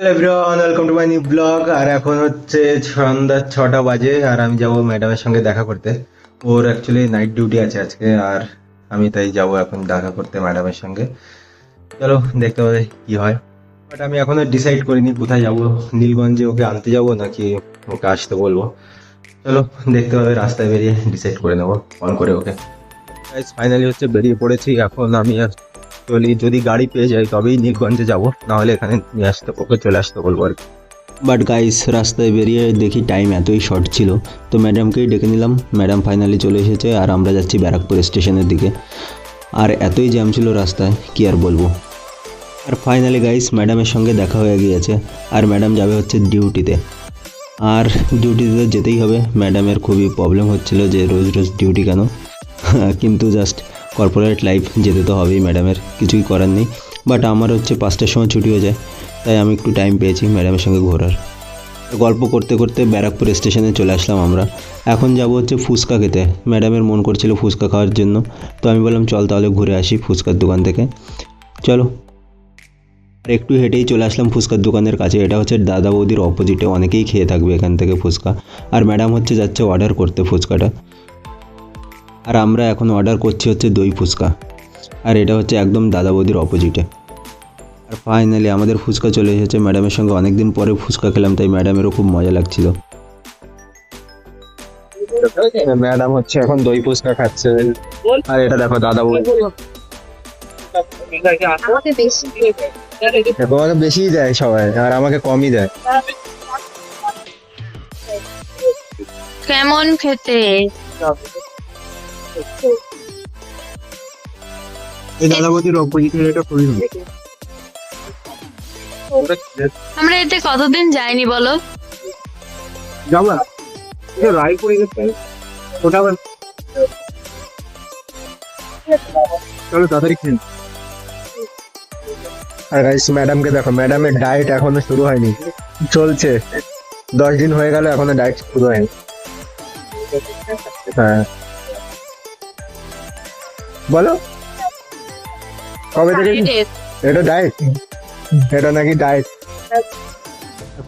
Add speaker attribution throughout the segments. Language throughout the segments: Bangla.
Speaker 1: Hello everyone, welcome to my new blog. আর এখন হচ্ছে সন্ধ্যা 6টা বাজে, আর আমি যাব ম্যাডামের সঙ্গে দেখা করতে। ওর অ্যাকচুয়ালি নাইট ডিউটি আছে আজকে, আর আমি তাই যাব এখন দেখা করতে ম্যাডামের সঙ্গে। চলো দেখতে হবে কি হয়। বাট আমি এখনো ডিসাইড করিনি কোথায় যাব, নীলগঞ্জে ওকে আনতে যাব নাকি ওকে আসতে বলবো। চলো দেখতে হবে, রাস্তায় বেরিয়ে ডিসাইড করে নেবো ফোন করে ওকে। ফাইনালি হচ্ছে বেরিয়ে পড়েছি। এখন আমি অ্যাকচুয়ালি যদি গাড়ি পেয়ে যাই তবেই নীলগঞ্জে যাব, নাহলে এখানে নিয়ে আসতে ওকে চলে আসতে বলবো আর কি।
Speaker 2: বাট গাইস, রাস্তায় বেরিয়ে দেখি টাইম এতই শর্ট ছিল, তো ম্যাডামকেই ডেকে নিলাম। ম্যাডাম ফাইনালি চলে এসেছে আর আমরা যাচ্ছি ব্যারাকপুর স্টেশনের দিকে। আর এতই জ্যাম ছিল রাস্তায়, কি আর বলবো। আর ফাইনালি গাইস, ম্যাডামের সঙ্গে দেখা হয়ে গিয়েছে। আর ম্যাডাম যাবে হচ্ছে ডিউটিতে। আর ডিউটিতে তো যেতেই হবে। ম্যাডামের খুবই প্রবলেম হচ্ছিল যে রোজ রোজ ডিউটি কেন, কিন্তু জাস্ট কর্পোরেট লাইফ, যেতে তো হবেই ম্যাডামের, কিছুই করার নেই। বাট আমার হচ্ছে 5টার সময় ছুটি হয়ে যায়, তাই আমি একটু টাইম পেয়েছি ম্যাডামের সঙ্গে ঘোরার। গল্প করতে করতে ব্যারাকপুর স্টেশনে চলে আসলাম আমরা। এখন যাব হচ্ছে ফুচকা খেতে। ম্যাডামের মন করছিল ফুচকা খাওয়ার জন্য, তো আমি বললাম চল তাহলে ঘুরে আসি ফুচকার দোকান থেকে, চলো। আর একটু হেঁটেই চলে আসলাম ফুচকার দোকানের কাছে। এটা হচ্ছে দাদা বৌদির অপোজিটে, অনেকেই খেয়ে থাকবে এখান থেকে ফুচকা। আর ম্যাডাম হচ্ছে যাচ্ছে অর্ডার করতে ফুচকাটা। আর আমরা এখন অর্ডার করছি হচ্ছে দই ফুচকা। আর এটা হচ্ছে একদম দাদা বৌদির অপোজিটে। আর ফাইনালি আমাদের ফুচকা চলে এসেছে। ম্যাডামের সঙ্গে অনেকদিন পরে ফুচকা খেলাম, তাই ম্যাডামেরও খুব মজা লাগছিল।
Speaker 1: ম্যাডাম হচ্ছে এখন দই ফুচকা খাচ্ছে, আর এটা দেখো দাদা বৌদি।
Speaker 3: আমাকে বেশি
Speaker 1: তোমাকে বেশি দেয় সবাই, আর আমাকে কমই দেয়।
Speaker 3: কেমন খেতে?
Speaker 1: এই দাদা বৌদির অপোজিটে এটা খুবই ভালো।
Speaker 3: আমরা এতে কতদিন যাইনি বলো?
Speaker 1: যাবা রায়পুরে গেছে ওটা আবার, চলো তাড়াতাড়ি খেন। আর গাইস, ম্যাডামকে দেখো, ম্যাডামের ডায়েট এখনো শুরু হয়নি, চলছে। 10 দিন হয়ে গেল, এখনো ডায়েট শুরু হয়নি। হ্যাঁ বলো, কবে থেকে এটা ডায়েট? এটা নাকি ডায়েট?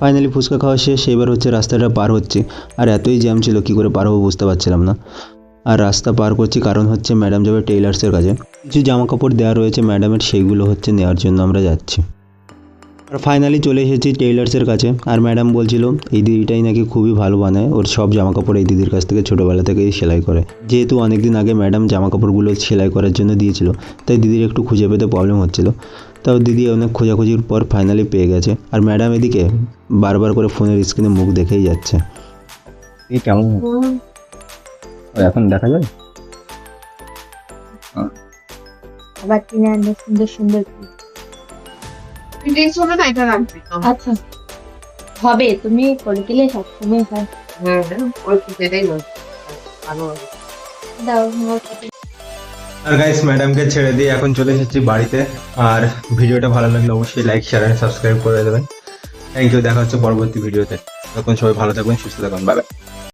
Speaker 2: ফাইনালি ফুচকা খাওয়া শেষ। এবার হচ্ছে রাস্তাটা পার হচ্ছে। আর এতই জ্যাম ছিল, কী করে পার হবো বুঝতে পারছিলাম না। আর রাস্তা পার করছি কারণ হচ্ছে ম্যাডাম যাবে টেইলার্সের কাছে। কিছু জামা কাপড় দেওয়া রয়েছে ম্যাডামের, সেইগুলো হচ্ছে নেওয়ার জন্য আমরা যাচ্ছি। আর ফাইনালি চলে এসেছি টেইলার্সের কাছে। আর ম্যাডাম বলছিল এই দিদিটাই নাকি খুবই ভালো বানায়, ওর সব জামা কাপড় এই দিদির কাছ থেকে ছোটোবেলা থেকেই সেলাই করে। যেহেতু অনেকদিন আগে ম্যাডাম জামা কাপড়গুলো সেলাই করার জন্য দিয়েছিল, তাই দিদির একটু খুঁজে পেতে প্রবলেম হচ্ছিল। তাও দিদি অনেক খোঁজাখুঁজির পর ফাইনালি পেয়ে গেছে। আর ম্যাডাম এদিকে বারবার করে ফোনের স্ক্রিনে মুখ দেখেই যাচ্ছে।
Speaker 1: এই কেমন এখন দেখা যায়?
Speaker 3: আবার কিনে আনলে সুন্দর সুন্দর আচ্ছা হবে, তুমি করে দিলে সবসময় হয়। দাও
Speaker 1: আর গাইস, ম্যাডামকে ছেড়ে দিয়ে এখন চলে এসেছি বাড়িতে। আর ভিডিওটা ভালো লাগলে অবশ্যই লাইক, শেয়ার এন্ড সাবস্ক্রাইব করে দেবেন। থ্যাংক ইউ, দেখা হচ্ছে পরবর্তী ভিডিওতে। তখন সবাই ভালো থাকবেন, সুস্থ থাকবেন, বাই বাই।